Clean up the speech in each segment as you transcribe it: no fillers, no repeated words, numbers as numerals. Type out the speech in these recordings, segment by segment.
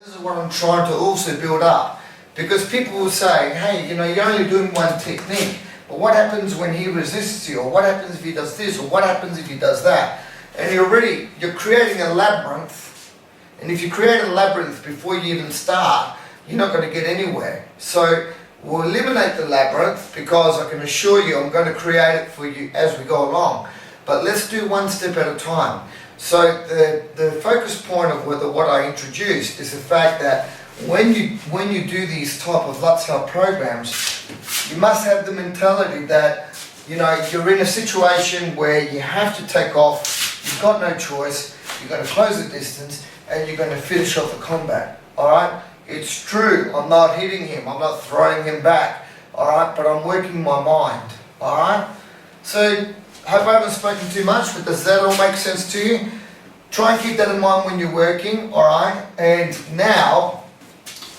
This is what I'm trying to also build up, because people will say, hey, you're only doing one technique, but what happens when he resists you, or what happens if he does this, or what happens if he does that? And you're creating a labyrinth, and if you create a labyrinth before you even start, you're not going to get anywhere. So we'll eliminate the labyrinth, because I can assure you I'm going to create it for you as we go along. But let's do one step at a time. So the focus point of what I introduced is the fact that when you do these type of Lat Sao programs, you must have the mentality that you're in a situation where you have to take off, you've got no choice, you're going to close the distance, and you're going to finish off the combat. Alright? It's true, I'm not hitting him, I'm not throwing him back, alright, but I'm working my mind. Alright? So I hope I haven't spoken too much, but does that all make sense to you? Try and keep that in mind when you're working, alright? And now,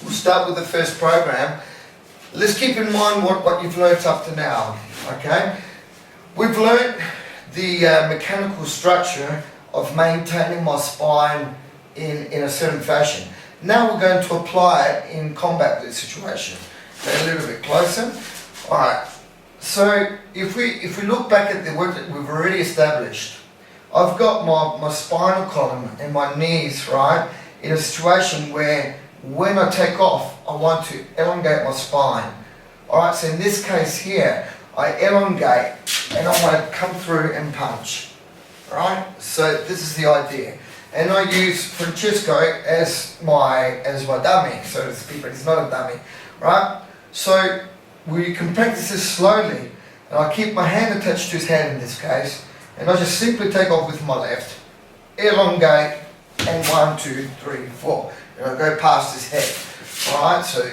we'll start with the first program. Let's keep in mind what you've learnt up to now, okay? We've learnt the mechanical structure of maintaining my spine in a certain fashion. Now we're going to apply it in combat situation. Okay, a little bit closer. Alright. So if we look back at the work that we've already established, I've got my spinal column and my knees, right, in a situation where when I take off, I want to elongate my spine. Alright, so in this case here, I elongate and I want to come through and punch. Alright, so this is the idea. And I use Francesco as my dummy, so to speak, but he's not a dummy, right? So we can practice this slowly, and I keep my hand attached to his hand in this case, and I just simply take off with my left, elongate, and 1, 2, 3, 4, and I go past his head. Alright, so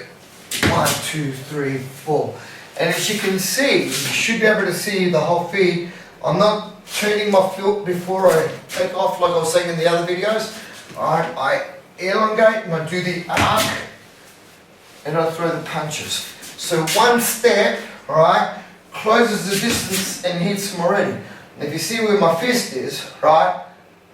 1, 2, 3, 4. And as you can see, you should be able to see the whole feet. I'm not turning my foot before I take off like I was saying in the other videos. Alright, I elongate and I do the arc and I throw the punches. So one step, alright, closes the distance and hits him already. And if you see where my fist is, right,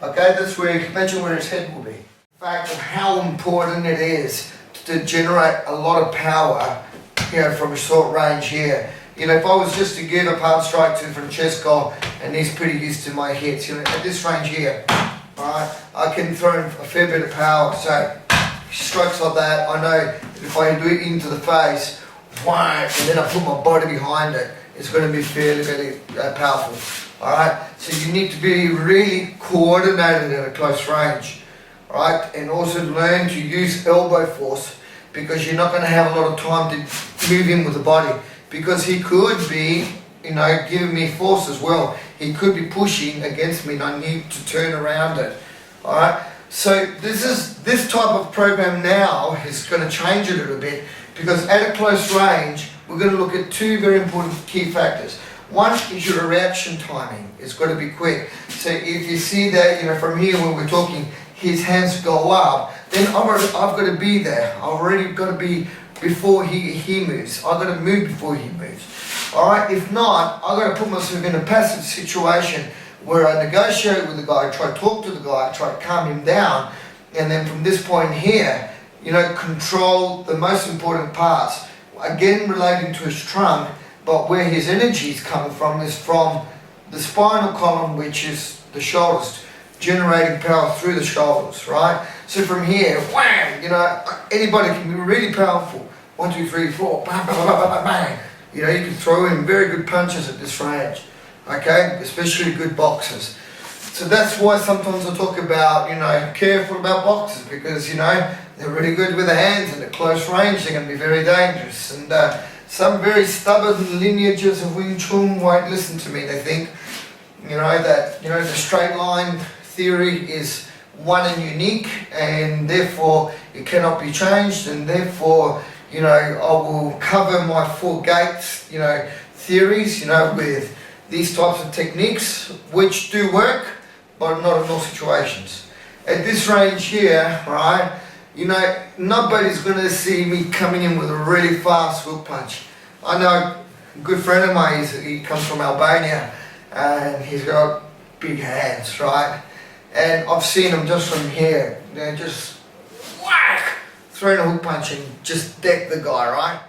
okay, that's where, imagine where his head will be. The fact of how important it is to generate a lot of power, from a short range here. If I was just to give a palm strike to Francesco, and he's pretty used to my hits, at this range here, alright, I can throw in a fair bit of power. So, strikes like that, I know that if I do it into the face, whang, and then I put my body behind it, it's going to be fairly powerful. Alright, so you need to be really coordinated at a close range. Alright, and also learn to use elbow force, because you're not going to have a lot of time to move in with the body. Because he could be, giving me force as well. He could be pushing against me and I need to turn around it. Alright? So this type of program now is going to change a little bit, because at a close range, we're going to look at two very important key factors. One is your reaction timing. It's got to be quick. So if you see that, from here when we're talking, his hands go up, then I've got to be there. I've already got to be before he moves. I've got to move before he moves. Alright, if not, I've got to put myself in a passive situation where I negotiate with the guy, try to talk to the guy, try to calm him down, and then from this point here, control the most important parts. Again, relating to his trunk, but where his energy is coming from is from the spinal column, which is the shoulders, generating power through the shoulders, right? So from here, wham, anybody can be really powerful. 1, 2, 3, 4, bang, bang, bang, bang, bang. You can throw in very good punches at this range, okay? Especially good boxers. So that's why sometimes I talk about, careful about boxers, because, they're really good with the hands, and at close range they're going to be very dangerous. And some very stubborn lineages of Wing Chun won't listen to me. They think, that, the straight line theory is one and unique, and therefore it cannot be changed, and therefore, I will cover my 4 gates, theories, with these types of techniques, which do work, but not in all situations. At this range here, right, nobody's going to see me coming in with a really fast hook punch. I know a good friend of mine, he comes from Albania, and he's got big hands, right? And I've seen him just from here, just whack, throw in a hook punch and just deck the guy, right?